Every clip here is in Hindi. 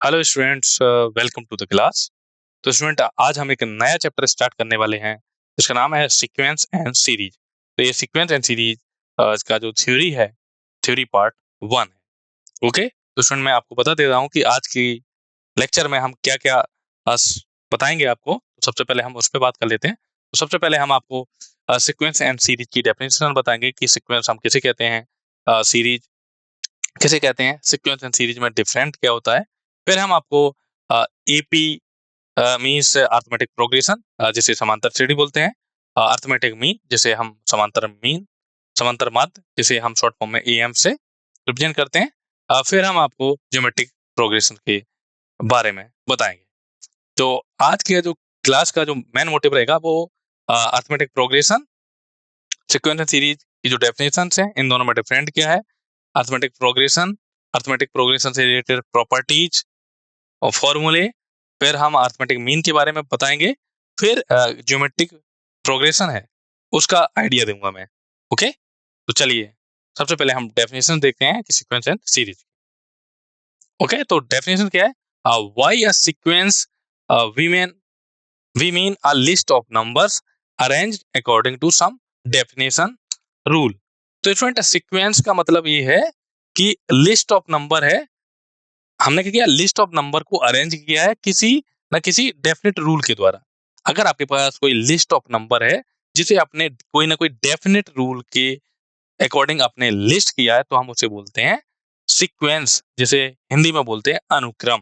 Hello students, welcome to the class. तो स्टूडेंट, आज हम एक नया चैप्टर स्टार्ट करने वाले हैं जिसका नाम है सीक्वेंस एंड सीरीज। तो ये सीक्वेंस एंड सीरीज इसका जो थ्योरी है, थ्योरी पार्ट 1 है। ओके, तो स्टूडेंट मैं आपको बता दे रहा हूँ कि आज की लेक्चर में हम क्या क्या बताएंगे आपको। तो सबसे पहले हम उस पर बात कर लेते हैं। तो सबसे पहले हम आपको सीक्वेंस एंड सीरीज की डेफिनेशन बताएंगे कि सीक्वेंस हम किसे कहते हैं, सीरीज किसे कहते हैं, सीक्वेंस एंड सीरीज में डिफरेंट क्या होता है। फिर हम आपको एपी मीन्स अरिथमेटिक प्रोग्रेशन, जिसे समांतर श्रेणी बोलते हैं, अरिथमेटिक मीन जिसे हम समांतर माध्य जिसे हम शॉर्ट फॉर्म में एएम से रिप्रेजेंट करते हैं। फिर हम आपको ज्योमेट्रिक प्रोग्रेशन के बारे में बताएंगे। तो आज के जो क्लास का जो मेन मोटिव रहेगा वो arithmetic progression, sequence and series की जो डेफिनेशन है, इन दोनों में डिफरेंट क्या है, अरिथमेटिक प्रोग्रेशन से रिलेटेड प्रॉपर्टीज और फॉर्मूले। फिर हम अरिथमेटिक मीन के बारे में बताएंगे। फिर ज्योमेट्रिक प्रोग्रेशन है उसका आइडिया दूंगा मैं। ओके, तो चलिए सबसे पहले हम डेफिनेशन देखते हैं कि सीक्वेंस एंड सीरीज। ओके, तो डेफिनेशन क्या है, why a sequence, we mean a list of numbers arranged according to some definition rule. तो स्टूडेंट, सीक्वेंस का मतलब ये है कि लिस्ट ऑफ नंबर है, हमने क्या किया, लिस्ट ऑफ नंबर को अरेंज किया है किसी ना किसी डेफिनेट रूल के द्वारा। अगर आपके पास कोई लिस्ट ऑफ नंबर है जिसे आपने कोई ना कोई डेफिनेट रूल के अकॉर्डिंग आपने लिस्ट किया है, तो हम उसे बोलते हैं सीक्वेंस, जिसे हिंदी में बोलते हैं अनुक्रम।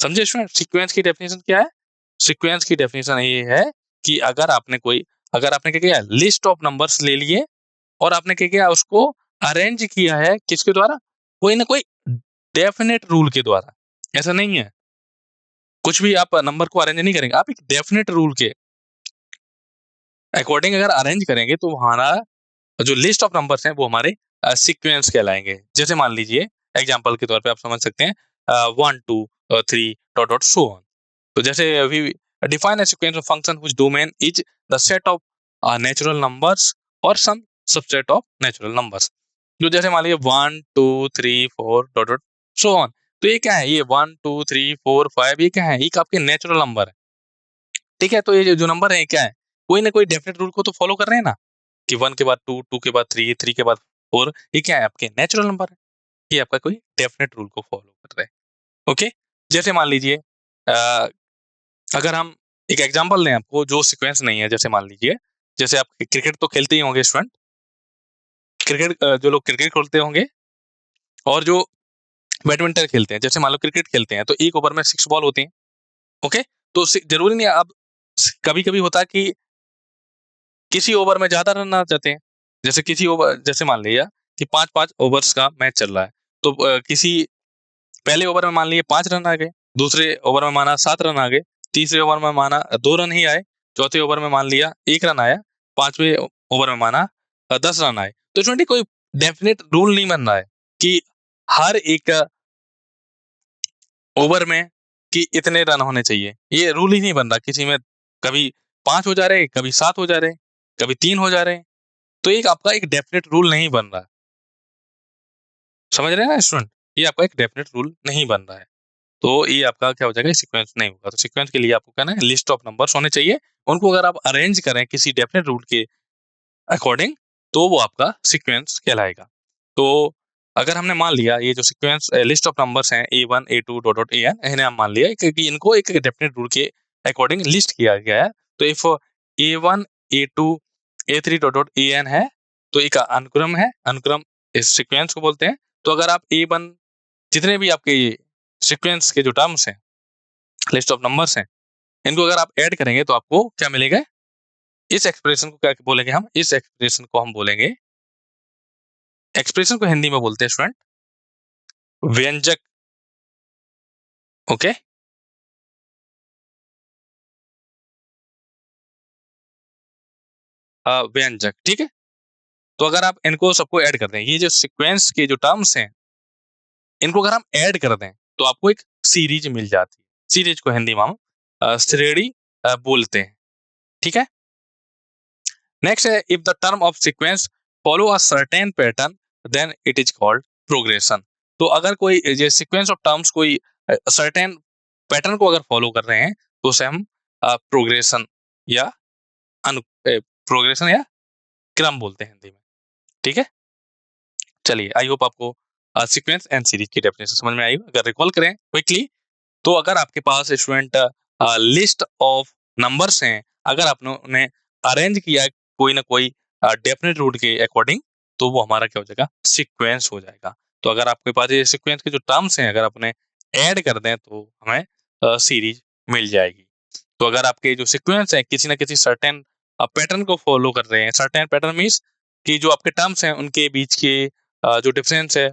समझे स्टूडेंट, सीक्वेंस की डेफिनेशन क्या है? सीक्वेंस की डेफिनेशन ये है कि अगर आपने क्या किया, लिस्ट ऑफ नंबर्स ले लिए और आपने क्या किया, उसको अरेंज किया है किसके द्वारा, कोई ना कोई डेफिनेट रूल के द्वारा। ऐसा नहीं है कुछ भी आप नंबर को अरेंज नहीं करेंगे, आप एक डेफिनेट रूल के अकॉर्डिंग अगर अरेंज करेंगे तो हमारा जो लिस्ट ऑफ नंबर्स हैं वो हमारे सीक्वेंस कहलाएंगे। जैसे मान लीजिए एग्जांपल के तौर पे आप समझ सकते हैं 1 2 3 डॉट डॉट सो ऑन। तो जैसे we define a sequence of function which domain is the set of natural numbers और some subset of natural numbers. जो जैसे मान लीजिए 1 2 3 4 डॉट डॉट सो ऑन। तो ये क्या है, ये 1 2 3 4 5 ये क्या है, एक आपके नेचुरल नंबर है। ठीक है, तो ये जो नंबर है क्या है, कोई ना कोई डेफिनेट रूल को तो फॉलो कर रहे हैं ना, कि 1 के बाद 2, 2 के बाद 3, 3 के बाद 4। ये क्या है, आपके नेचुरल नंबर है, ये आपका कोई डेफिनेट रूल को फॉलो कर रहे हैं। ओके, जैसे मान लीजिए अगर हम एक एग्जांपल लें आपको जो सीक्वेंस नहीं है। जैसे मान लीजिए, जैसे आप क्रिकेट तो खेलते ही होंगे स्टूडेंट, क्रिकेट जो लोग क्रिकेट खेलते होंगे और जो बैडमिंटन खेलते हैं, जैसे मान लो क्रिकेट खेलते हैं तो एक ओवर में 6 बॉल होती हैं। ओके, तो जरूरी नहीं है, अब कभी कभी होता है कि किसी ओवर में ज्यादा रन आ जाते हैं। जैसे किसी ओवर, जैसे मान लिया कि 5-5 ओवर्स का मैच चल रहा है, तो किसी पहले ओवर में मान लिए 5 रन आ गए, दूसरे ओवर में माना 7 रन आ गए, तीसरे ओवर में माना 2 रन ही आए, चौथे ओवर में मान लिया 1 रन आया, पांचवें ओवर में माना 10 रन आए। तो इसमें कोई डेफिनेट रूल नहीं बन रहा है कि हर एक ओवर में कि इतने रन होने चाहिए, ये रूल ही नहीं बन रहा। किसी में कभी 5 हो जा रहे, कभी 7 हो जा रहे, कभी 3 हो जा रहे। तो एक आपका एक डेफिनेट रूल नहीं बन रहा। समझ रहे हैं ना स्टूडेंट, ये आपका एक डेफिनेट रूल नहीं बन रहा है, तो ये आपका क्या हो जाएगा, सीक्वेंस नहीं होगा। तो सीक्वेंस के लिए आपको कहना है लिस्ट ऑफ नंबर्स होने चाहिए, उनको अगर आप अरेंज करें किसी डेफिनेट रूल के अकॉर्डिंग तो वो आपका सीक्वेंस कहलाएगा। तो अगर हमने मान लिया ये जो सीक्वेंस लिस्ट ऑफ नंबर्स हैं A1 A2 dot dot AN, इन्हें हम मान लिया कि इनको एक डेफिनेट रूल के अकॉर्डिंग लिस्ट किया गया है। तो if A1 A2 A3 dot dot AN है तो एक अनुक्रम है, अनुक्रम इस सीक्वेंस को बोलते हैं। तो अगर आप A1 जितने भी आपके सीक्वेंस के जो टर्म्स हैं, लिस्ट ऑफ नंबर्स हैं, इनको अगर आप ऐड करेंगे तो आपको क्या मिलेगा, इस एक्सप्रेशन को क्या बोलेंगे हम, इस एक्सप्रेशन को हम बोलेंगे, एक्सप्रेशन को हिंदी में बोलते हैं स्टूडेंट व्यंजक। ओके, व्यंजक, ठीक है। तो अगर आप इनको सबको ऐड कर दें, ये जो सीक्वेंस के जो टर्म्स हैं इनको अगर हम ऐड कर दें तो आपको एक सीरीज मिल जाती है। सीरीज को हिंदी में हम श्रेणी बोलते हैं, ठीक है। नेक्स्ट है, if the term of sequence follow a certain pattern then it is called progression. तो अगर कोई ये सीक्वेंस ऑफ टर्म्स कोई सर्टेन पैटर्न को अगर फॉलो कर रहे हैं तो उसे हम प्रोग्रेशन या प्रोग्रेशन या क्रम बोलते हैं हिंदी में। ठीक है, चलिए आई होप आपको सीक्वेंस एंड सीरीज की डेफिनेशन समझ में आई। अगर रिकॉल करें क्विकली, तो अगर आपके पास स्टूडेंट लिस्ट ऑफ नंबर्स हैं, अगर आपने उन्हें अरेंज किया कोई ना कोई डेफिनेट रूट के अकॉर्डिंग, तो वो हमारा क्या हो जाएगा, सीक्वेंस हो जाएगा। तो अगर आपके पास ये सीक्वेंस के जो टर्म्स हैं, अगर आप उन्हें ऐड कर दें तो हमें सीरीज मिल जाएगी। तो अगर आपके जो सीक्वेंस है किसी ना किसी सर्टेन पैटर्न को फॉलो कर रहे हैं, सर्टेन पैटर्न मीन्स कि जो आपके टर्म्स हैं उनके बीच के जो डिफरेंस है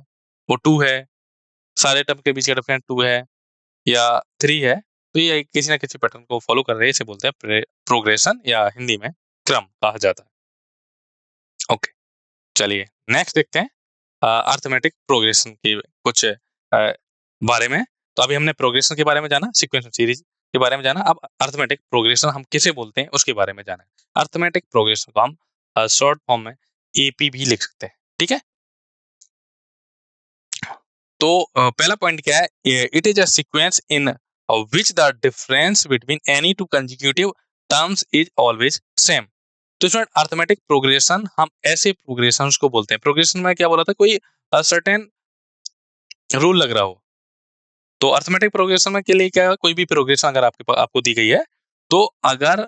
वो 2 है, सारे टर्म के बीच का डिफरेंस 2 है या 3 है, तो ये किसी ना किसी पैटर्न को फॉलो कर रहे हैं, इसे बोलते हैं प्रोग्रेशन या हिंदी में क्रम कहा जाता है। ओके, चलिए नेक्स्ट देखते हैं अर्थमेटिक प्रोग्रेशन की कुछ बारे में। तो अभी हमने प्रोग्रेशन के बारे में जाना, सीक्वेंस सीरीज के बारे में जाना, अब अर्थमेटिक प्रोग्रेशन हम किसे बोलते हैं उसके बारे में जाना है। अर्थमेटिक प्रोग्रेशन को हम शॉर्ट फॉर्म में एपी भी लिख सकते हैं। ठीक है, तो पहला पॉइंट क्या है, it is a sequence in which the difference between any two consecutive terms is always same. तो इसमें अर्थमेटिक प्रोग्रेशन हम ऐसे प्रोग्रेशंस को बोलते हैं। प्रोग्रेशन में क्या बोला था, कोई सर्टेन रूल लग रहा हो। तो अर्थमेटिक प्रोग्रेशन में के लिए क्या है, कोई भी प्रोग्रेशन अगर आपको दी गई है, तो अगर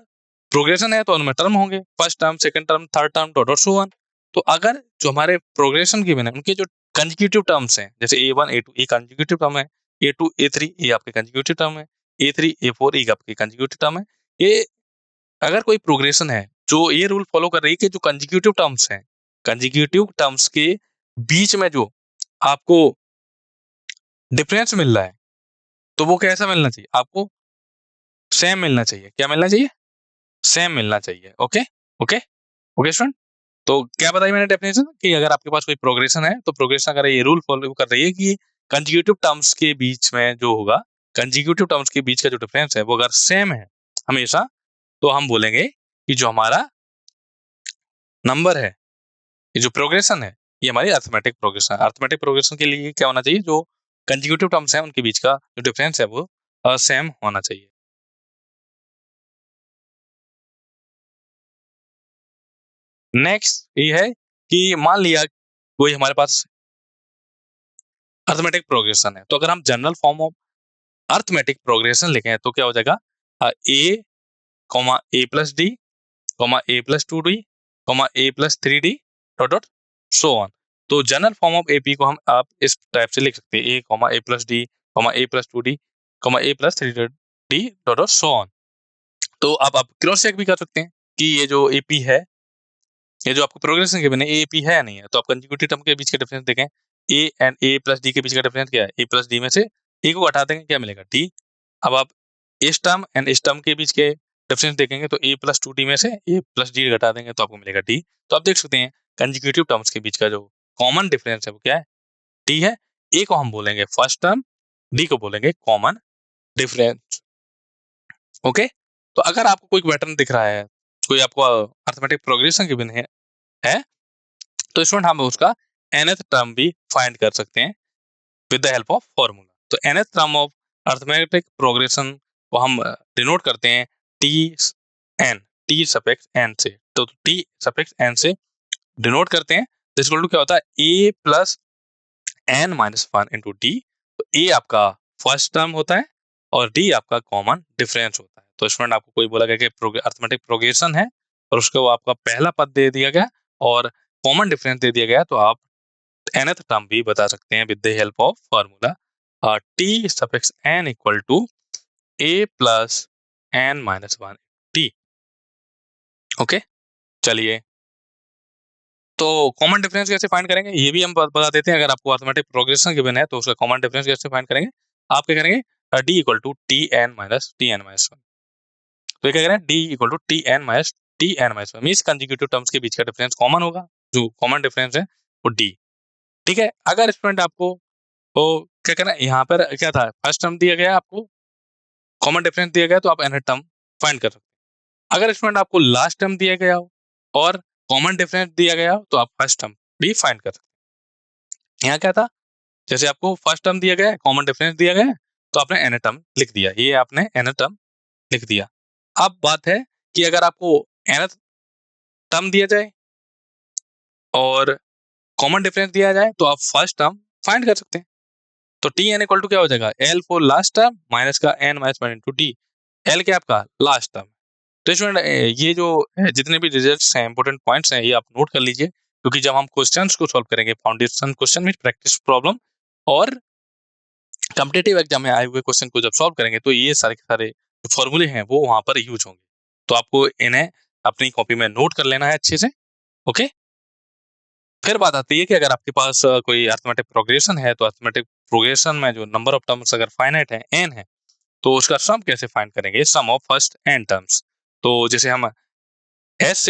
प्रोग्रेशन है तो उनमें टर्म होंगे, first term, second term, third term, dot so on. तो अगर जो हमारे प्रोग्रेशन गिवन है उनके जो कंसेक्यूटिव टर्म्स हैं, जैसे A1 A2 ये कंसेक्यूटिव टर्म है, A2 A3 ये आपके कंसेक्यूटिव टर्म है, A3 A4 ये आपके कंसेक्यूटिव टर्म है। ये अगर कोई प्रोग्रेशन है जो ये रूल फॉलो कर रही है कि जो कंसेक्यूटिव टर्म्स हैं, कंसेक्यूटिव टर्म्स के बीच में जो आपको डिफरेंस मिल रहा है, तो वो कैसा मिलना चाहिए, आपको सेम मिलना चाहिए। क्या मिलना चाहिए, सेम मिलना चाहिए। ओके ओके ओके स्टूडेंट, तो क्या बताई मैंने डेफिनेशन कि अगर आपके पास कोई प्रोग्रेशन है, तो प्रोग्रेशन अगर ये रूल फॉलो कर रही है कि कंसेक्यूटिव टर्म्स के बीच में जो होगा, कंसेक्यूटिव टर्म्स के बीच का जो डिफरेंस है वो अगर सेम है हमेशा, तो हम बोलेंगे कि जो हमारा नंबर है, ये जो प्रोग्रेशन है, ये हमारी अर्थमेटिक प्रोग्रेशन है। अर्थमेटिक प्रोग्रेशन के लिए क्या होना चाहिए, जो कंसेक्यूटिव टर्म्स हैं उनके बीच का जो डिफरेंस है वो सेम होना चाहिए। नेक्स्ट ये है कि मान लिया कोई हमारे पास अर्थमेटिक प्रोग्रेशन है, तो अगर हम general form of arithmetic progression लिखें तो क्या हो जाएगा, a comma a plus d comma a plus 2d comma a plus 3d dot dot so on. तो जनरल फॉर्म ऑफ एपी को हम आप इस टाइप से लिख सकते हैं, a comma a plus d comma a plus 2d comma a plus 3d dot dot so on. तो आप क्रॉस चेक भी कर सकते हैं कि ये जो एपी है, ये जो आपको प्रोग्रेशन के बिना एपी है या नहीं है। तो आप कंसेक्यूटिव टर्म के बीच का डिफरेंस देखें, A and A plus D के बीच का डिफरेंस क्या है, ए प्लस डी में से ए को हटा देंगे, क्या मिलेगा, डी। अब आप इस टर्म एंड इस टर्म के बीच के डिफरेंस देखेंगे, तो ए प्लस 2d में से ए प्लस डी घटा देंगे तो आपको मिलेगा डी। तो आप देख सकते हैं कंसेक्यूटिव टर्म्स के बीच का जो कॉमन डिफरेंस है वो क्या है, डी है। ए को हम बोलेंगे फर्स्ट टर्म, डी को बोलेंगे कॉमन डिफरेंस। ओके, तो अगर आपको कोई पैटर्न दिख रहा है, कोई आपको अर्थमेटिक प्रोग्रेशन गिवन है, तो स्टूडेंट हम उसका nth टर्म भी फाइंड कर सकते हैं with the help of formula. तो nth term of arithmetic progression को हम डिनोट करते हैं t n, t suffix n से। तो टी सफिक्स एन से डिनोट करते हैं, तो इक्वल टू क्या होता है, a plus N minus 1 into d. तो ए आपका फर्स्ट टर्म होता है और डी आपका कॉमन डिफरेंस होता है। तो स्टूडेंट आपको कोई बोला गया कि अर्थमेटिक प्रोग्रेशन है और उसको आपका पहला पद दे दिया गया और कॉमन डिफरेंस दे दिया गया, तो आप nth टर्म भी बता सकते हैं with the help of formula T suffix N equal to A plus N minus 1 T. Okay, चलिए तो कॉमन डिफरेंस कैसे फाइंड करेंगे ये भी हम बता देते हैं। अगर आपको अर्थमेटिक प्रोग्रेशन गिवन है तो उसका कॉमन डिफरेंस कैसे फाइंड करेंगे, आप क्या करेंगे, D equal to T N minus 1। तो ये क्या करें, D equal to T N minus 1 means consecutive terms के बीच का डिफरेंस कॉमन होगा, जो कॉमन डिफरेंस है वो डी। ठीक है, अगर स्टूडेंट आपको तो क्या करना है, यहाँ पर क्या था, फर्स्ट टर्म दिया गया आपको, कॉमन डिफरेंस दिया गया, तो आप nth टर्म फाइंड कर सकते हैं। अगर स्टूडेंट आपको लास्ट टर्म दिया गया हो और कॉमन डिफरेंस दिया गया हो, तो आप फर्स्ट टर्म भी फाइंड कर सकते हैं। यहाँ क्या था, जैसे आपको फर्स्ट टर्म दिया गया है, कॉमन डिफरेंस दिया गया है, तो आपने n टर्म लिख दिया, ये आपने n टर्म लिख दिया। अब बात है कि अगर आपको n टर्म दिया जाए और कॉमन डिफरेंस दिया जाए तो आप फर्स्ट टर्म फाइंड कर सकते हैं। तो टी एन इक्वल टू क्या हो जाएगा, l for last term minus का n minus one into t, l क्या आपका लास्ट टर्म। तो स्टूडेंट ये जो जितने भी रिजल्ट्स हैं, इंपॉर्टेंट पॉइंट्स हैं, ये आप नोट कर लीजिए, क्योंकि जब हम क्वेश्चंस को सॉल्व करेंगे, फाउंडेशन क्वेश्चन में प्रैक्टिस प्रॉब्लम और कॉम्पिटिटिव एग्जाम में आए हुए क्वेश्चन को जब सॉल्व करेंगे तो ये सारे के सारे जो फॉर्मूले हैं वो वहां पर यूज होंगे। तो आपको इन्हें अपनी कॉपी में नोट कर लेना है अच्छे से। ओके, फिर बात आती है कि अगर आपके पास कोई अरिथमेटिक प्रोग्रेशन है, तो अरिथमेटिक प्रोग्रेशन में जो नंबर ऑफ टर्म्स अगर फाइनाइट है n है, तो उसका सम कैसे फाइंड करेंगे, सम ऑफ फर्स्ट n टर्म्स। तो जैसे हम s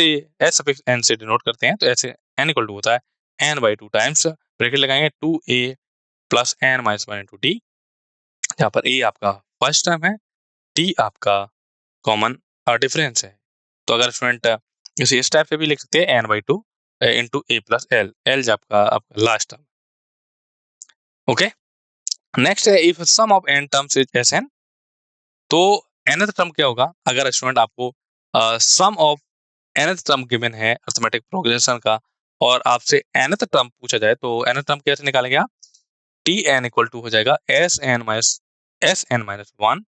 सफिक्स n से डिनोट करते हैं, तो ऐसे n इक्वल टू होता है n बाई 2 टाइम्स ब्रैकेट लगाएंगे 2a plus n minus one into T, जहाँ पर a आपका फर्स्ट टर्म है, t आपका कॉमन डिफरेंस है। तो अगर स्टूडेंट इस टाइप से भी लिख सकते हैं n by 2 into a plus l, l आपका लास्ट टर्म। ओके, नेक्स्ट है if sum of n terms is Sn, तो nth टर्म क्या होगा, अगर स्टूडेंट आपको sum of nth term given है अरिथमेटिक प्रोग्रेशन का और आपसे nth टर्म पूछा जाए, तो nth टर्म कैसे निकालेंगे आप, tn इक्वल टू हो जाएगा sn माइनस 1,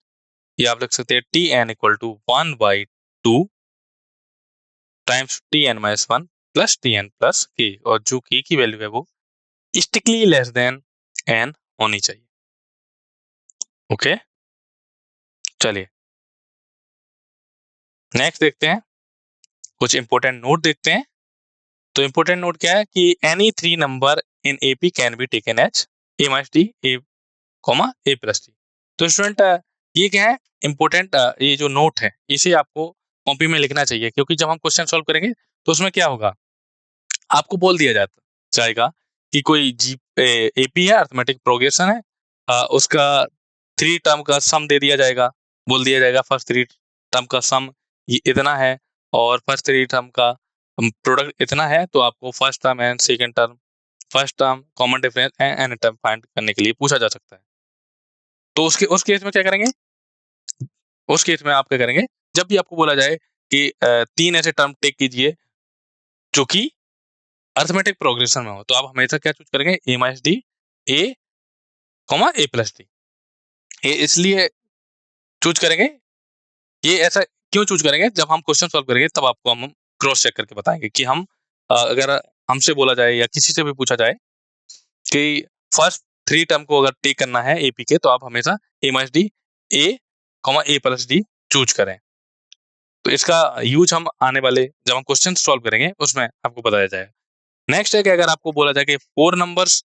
या आप लिख सकते हैं tn equal to 1 by 2 times tn minus 1 plus tn plus k, और जो k की वैल्यू है वो स्ट्रिक्टली लेस देन n होनी चाहिए। ओके, चलिए नेक्स्ट देखते हैं, कुछ इंपॉर्टेंट नोट देखते हैं। तो इंपॉर्टेंट नोट क्या है कि any three number in AP can be taken as a minus d a comma a plus d. तो स्टूडेंट ये क्या है इंपॉर्टेंट, ये जो नोट है इसे आपको कॉपी में लिखना चाहिए, क्योंकि जब हम क्वेश्चन सॉल्व करेंगे तो उसमें क्या होगा, आपको बोल दिया जाएगा कि कोई जी एपी है, अरिथमेटिक प्रोग्रेशन है, उसका थ्री टर्म का सम दे दिया जाएगा, बोल दिया जाएगा फर्स्ट थ्री टर्म का सम ये इतना है और फर्स्ट थ्री टर्म का प्रोडक्ट इतना है, तो आपको first term and second term, first term common difference and term find करने के लिए पूछा जा सकता है। तो उस केस में क्या करेंगे, उस केस में आप क्या करेंगे, जब भी आपको बोला जाए कि तीन ऐसे टर्म टेक कीजिए जो कि अरिथमेटिक प्रोग्रेशन में हो, तो आप हमेशा क्या चूज करेंगे, a minus d a comma a plus d. ये इसलिए चूज करेंगे, ये ऐसा क्यों चूज करेंगे, जब हम क्वेश्चन सॉल्व करेंगे तब आपको हम क्रॉस चेक करके बताएंगे कि हम अगर हमसे बोला जाए या किसी से भी पूछा जाए कि फर्स्ट थ्री टर्म को अगर टेक करना है एपी के, तो आप हमेशा a minus d a comma a plus d choose करें। तो इसका यूज हम आने वाले जब हम क्वेश्चन सॉल्व करेंगे उसमें आपको बताया जाएगा। नेक्स्ट है कि अगर आपको बोला जाए कि four numbers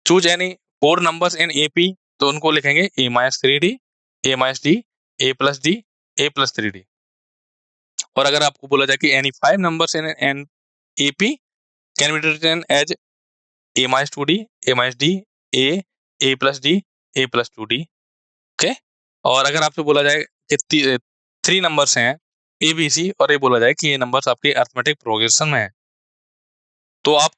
choose any four numbers in AP, तो उनको लिखेंगे a minus three d a minus d a plus d a plus three d. और अगर आपको बोला जाए कि any five numbers in an AP can be written as a minus two d a minus d a plus d a plus two d. Okay, और अगर आपसे बोला जाए कि थ्री नंबर्स हैं ए बी सी, और ये बोला जाए कि ये नंबर्स आपके अरिथमेटिक प्रोग्रेशन में है, तो आप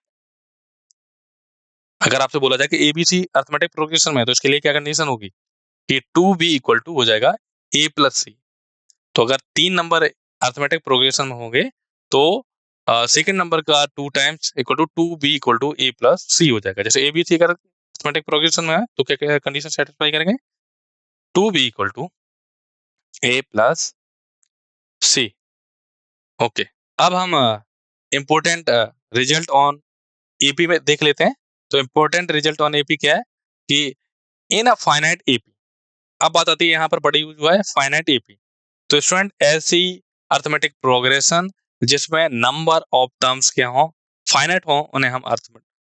अगर आपसे बोला जाए कि A B C arithmetic progression में है, तो इसके लिए क्या कंडीशन होगी कि टू बी इक्वल टू हो जाएगा ए प्लस सी। तो अगर तीन नंबर अरिथमेटिक प्रोग्रेशन में होंगे तो सेकंड नंबर का two times equal to two b equal to A plus c हो जाएगा। जैसे ए बी सी अगर अरिथमेटिक प्रोग्रेशन में है तो क्या क्या कंडीशन सेटिस्फाई करेंगे, two b equal to A plus c. Okay, अब हम इम्पोर्टेंट रिजल्ट ऑन एपी में देख लेते हैं। तो इम्पोर्टेंट रिजल्ट ऑन एपी क्या है कि इन अ फाइनाइट एपी, अब बात आती है यहाँ पर बड़ी यूज हुआ है फाइनाइट एपी। तो स्टूडेंट ऐसी अरिथमेटिक प्रोग्रेशन जिसमें नंबर ऑफ टर्म्स क्या हो, फाइनाइट हो, उन्हें हम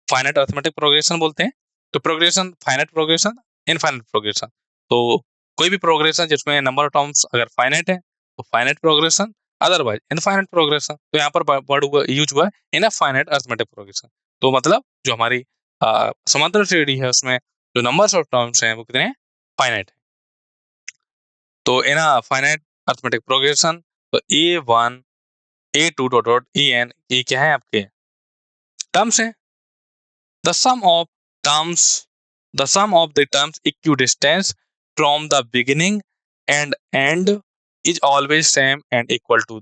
फाइनाइट अरिथमेटिक प्रोग्रेशन बोलते हैं। तो progression finite progression infinite progression, तो कोई भी प्रोग्रेशन जिसमें नंबर ऑफ टर्म्स अगर फाइनाइट है तो finite progression, otherwise infinite progression. तो यहाँ पर वर्ड यूज हुआ है इनफाइनाइट अरिथमेटिक प्रोग्रेशन। तो मतलब जो हमारी समांतर श्रेणी है उसमें जो नंबर्स ऑफ टर्म्स हैं वो कितने हैं, फाइनाइट है। तो इन अ फाइनाइट अरिथमेटिक प्रोग्रेशन, तो A1 A2 dot dot En ये क्या है आपके टर्म्स हैं। The sum of the terms equidistance from the beginning and end is always same and equal to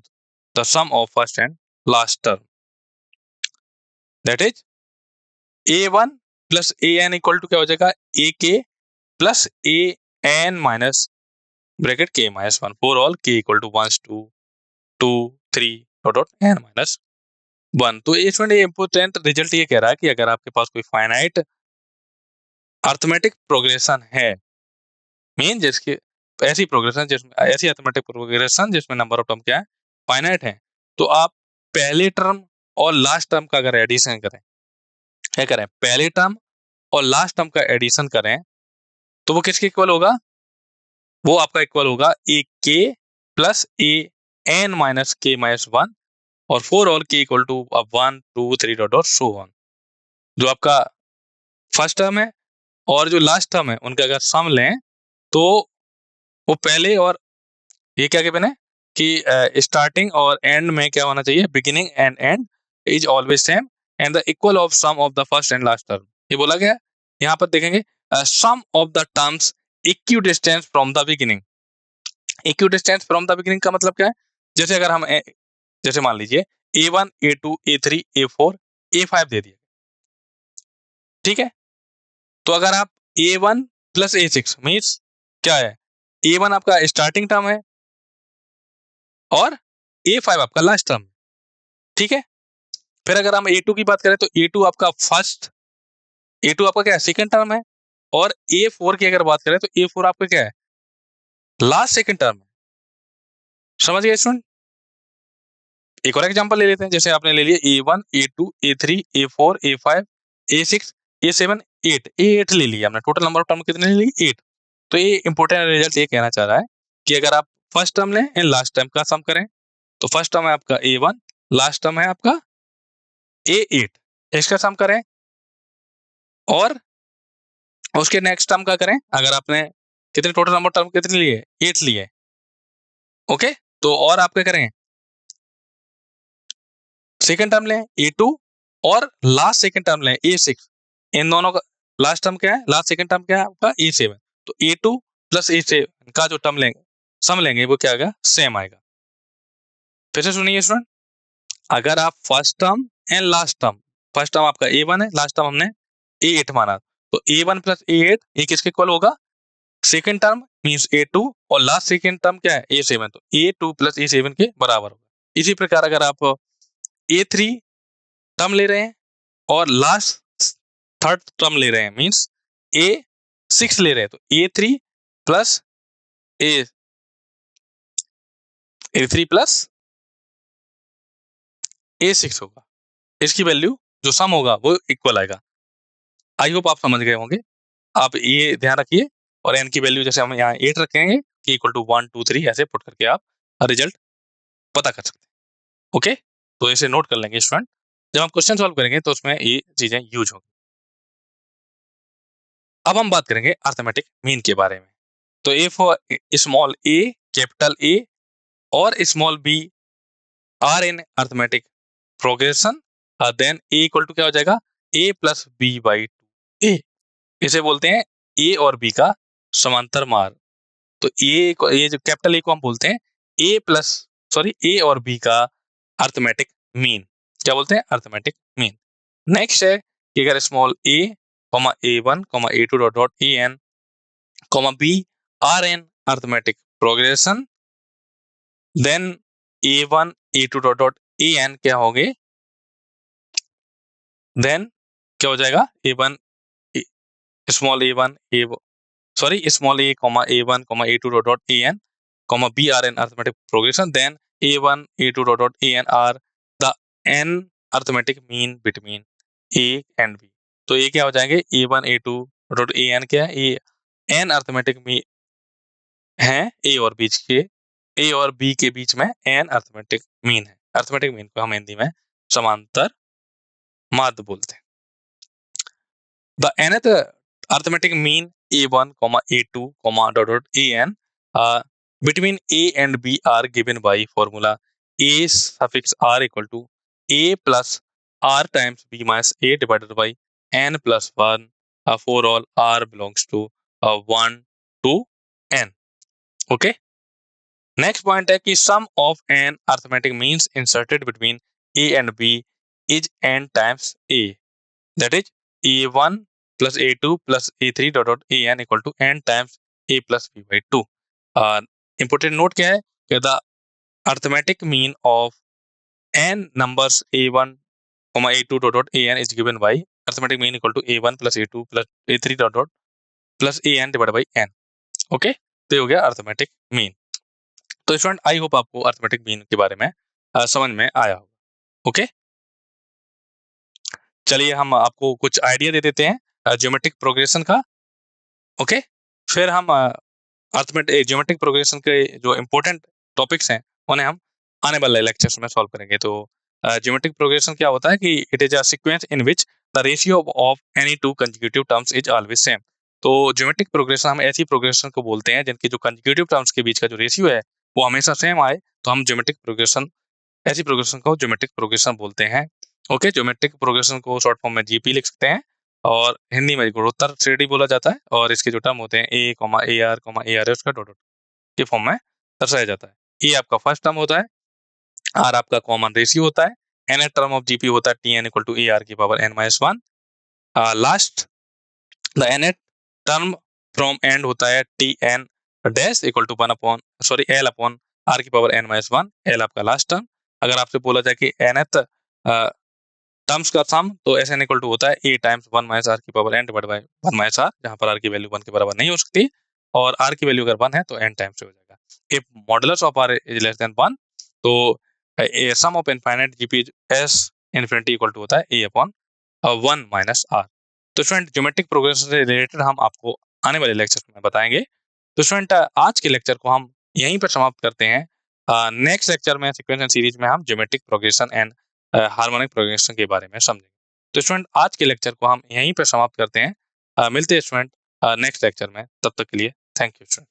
the sum of first and last term. That is a1 plus an equal to क्या हो जाएगा ak plus an minus bracket k minus 1 for all k equal to 1 2 3 dot n minus 1. तो इसमें इंपोर्टेंट रिजल्ट ये कह रहा है कि अगर आपके पास कोई फाइनाइट अर्थमेटिक प्रोग्रेशन है, मीन जिसके ऐसी प्रोग्रेशन जिसमें ऐसी अर्थमेटिक प्रोग्रेशन जिसमें नंबर ऑफ टर्म क्या है फाइनाइट है, तो आप पहले टर्म और लास्ट टर्म का अगर एडिशन करें, क्या करें, पहले टर्म और लास्ट टर्म का एडिशन करें तो वो किसके इक्वल होगा, वो आपका इक्वल होगा a k plus a n minus k minus 1 और for all k equal to 1 2 3 dot so on. जो आपका फर्स्ट टर्म है और जो लास्ट टर्म है उनका अगर सम लें तो वो पहले और ये क्या गिवन है कि स्टार्टिंग और एंड में क्या होना चाहिए, beginning and end is always same and the equal of sum of the first and last term. ये बोला गया है. यहाँ पर देखेंगे sum of the terms equidistant from the beginning. Equidistant from the beginning का मतलब क्या है, जैसे अगर हम जैसे मान लीजिए a1 a2 a3 a4 a5 दे दिए, ठीक है, तो अगर आप a1 प्लस a6 मीन्स क्या है, a1 आपका स्टार्टिंग टर्म है और a5 आपका लास्ट टर्म, ठीक है. फिर अगर हम a2 की बात करें तो a2 आपका फर्स्ट, a2 आपका क्या है सेकंड टर्म है और a4 की अगर बात करें तो a4 आपका क्या है लास्ट सेकंड टर्म है. समझ गए स्टूडेंट. एक और एग्जांपल ले लेते हैं, जैसे आपने ले लिया a1 a2 a3 a4 a5 a6 a7 8 a8 ले लिया हमने, टोटल नंबर ऑफ टर्म कितने ले ली 8. तो ये इंपॉर्टेंट रिजल्ट ये कहना चाह रहा है कि अगर आप फर्स्ट टर्म लें एंड लास्ट टर्म का सम करें तो फर्स्ट टर्म है आपका a1, लास्ट टर्म है आपका a8, इसका सम करें और उसके नेक्स्ट टर्म का करें. अगर आपने कितने टोटल नंबर टर्म कितने लिए 8 लिए, ओके, तो और आप क्या करें सेकंड टर्म लें a2 और लास्ट सेकंड टर्म लें a6. इन दोनों का लास्ट टर्म क्या है, लास्ट सेकंड टर्म क्या है आपका a7. तो a2 प्लस a7 का जो टर्म लेंगे सम लेंगे वो क्या आएगा, सेम आएगा. फिर से सुनिए स्टूडेंट, अगर आप first term and last term, first term आपका a1 है, लास्ट टर्म हमने a8 माना, तो a1 प्लस a8 ये किसके इक्वल होगा, सेकंड टर्म मींस a2 और लास्ट सेकंड टर्म क्या है a7, तो a2 प्लस a7 के बराबर होगा. इसी प्रकार अगर आप a3 टर्म ले रहे हैं और लास्ट थर्ड टर्म ले रहे हैं मींस a6 ले रहे हैं, तो a3 plus a3 plus a6 होगा. इसकी वैल्यू जो सम होगा वो इक्वल आएगा. आई होप आप समझ गए होंगे. आप ये ध्यान रखिए और n की वैल्यू जैसे हम यहाँ 8 रखेंगे कि इक्वल टू 1 2 3 ऐसे पुट करके आप रिजल्ट पता कर सकते हैं. ओके, तो इसे नोट कर लेंगे स्टूडेंट. जब हम क्वेश्चन सॉल्व करेंगे तो उसमें ये चीजें यूज होंगी. अब हम बात करेंगे अर्थमेटिक मीन के बारे में. तो a for small a capital A और small b are in arithmetic progression, then a equal to क्या हो जाएगा a plus b by 2a. इसे बोलते हैं a और b का समांतर मार्ग. तो ये जो कैपिटल A को हम बोलते हैं a और b का अर्थमेटिक मीन. क्या बोलते हैं, अर्थमेटिक मीन. नेक्स्ट है कि अगर small a a1 a2 dot dot an b are an arithmetic progression, then a1 a2 dot dot an क्या होंगे, देन क्या हो जाएगा a1 small a1 small a a1 a2 dot dot an b are an arithmetic progression, then a1 a2 dot dot an are the n arithmetic mean between a and b. तो ये क्या हो जाएंगे a1 a2 डॉट an क्या है, ये n अर्थमेटिक मीन है a और b के बीच में n अर्थमेटिक मीन है. अर्थमेटिक मीन को हम हिंदी में समांतर माध्य बोलते हैं. The nth arithmetic mean a1 a2 dot dot an between a and b are given by formula a suffix r equal to a plus r times b minus a divided by n plus 1 for all r belongs to 1 to n. Okay, next point है कि sum of n arithmetic means inserted between a and b is n times a, that is a1 plus a2 plus a3 dot dot an equal to n times a plus b by 2. Important note क्या है कि the arithmetic mean of n numbers a1 a2 dot dot an is given by arithmetic mean equal to a1 plus a2 plus a3 dot dot plus an divided by n. Okay, तो ये हो गया अर्थमेटिक मीन. तो स्टूडेंट आई होप आपको अर्थमेटिक मीन के बारे में समझ में आया होगा. ओके, चलिए हम आपको कुछ आइडिया दे देते हैं ज्योमेट्रिक प्रोग्रेशन का. ओके, फिर हम अर्थमेटिक ज्योमेट्रिक प्रोग्रेशन के जो इंपॉर्टेंट टॉपिक्स हैं उन्हें हम आने वाले लेक्चर्स में सॉल्व करेंगे. तो ज्योमेट्रिक प्रोग्रेशन क्या होता है कि it is a sequence in which the ratio of any two consecutive terms is always same. तो ज्योमेट्रिक प्रोग्रेशन हम ऐसी प्रोग्रेशन को बोलते हैं जिनकी जो कंसेक्यूटिव टर्म्स के बीच का जो रेशियो है वो हमेशा सेम आए, तो हम ज्योमेट्रिक प्रोग्रेशन, ऐसी प्रोग्रेशन को ज्योमेट्रिक प्रोग्रेशन बोलते हैं. ओके, ज्योमेट्रिक प्रोग्रेशन को शॉर्ट फॉर्म में जीपी लिख सकते हैं और हिंदी में गुणोत्तर श्रेणी बोला जाता है. और इसके जो टर्म होते हैं ए कॉमा ए आर उसका डॉट डॉट के फॉर्म में दर्शाया जाता है. ए आपका फर्स्ट टर्म होता है, आर आपका कॉमन रेशियो होता है, एन टर्म ऑफ जीपी होता है T N equal to A R की power N minus one. Last the N term from end होता है T N dash equal to one upon L upon R की power N minus one. L आपका लास्ट टर्म. अगर आपसे बोला जाए कि nth टर्म्स का सम, तो एस एन इक्वल टू होता है a times one minus r की power n divide by one minus r, जहां पर आर की वैल्यू वन के बराबर नहीं हो सकती और आर की वैल्यू अगर वन है तो एन टाइम्स हो जाएगा. If modulus of r is less than one, तो a sum of infinite GP s infinity equal to होता है a upon one minus r. तो स्टूडेंट ज्योमेट्रिक प्रोग्रेशन से रिलेटेड हम आपको आने वाले लेक्चर में बताएंगे. तो स्टूडेंट आज के लेक्चर को हम यहीं पर समाप्त करते हैं. नेक्स्ट लेक्चर में सीक्वेंस एंड सीरीज में हम geometric progression and harmonic progression के बारे में समझेंगे. तो स्टूडेंट आज के लेक्चर को हम यहीं पर समाप्त करते हैं. मिलते हैं स्टूडेंट नेक्स्ट लेक्चर में. तब तक के लिए थैंक यू स्टूडेंट.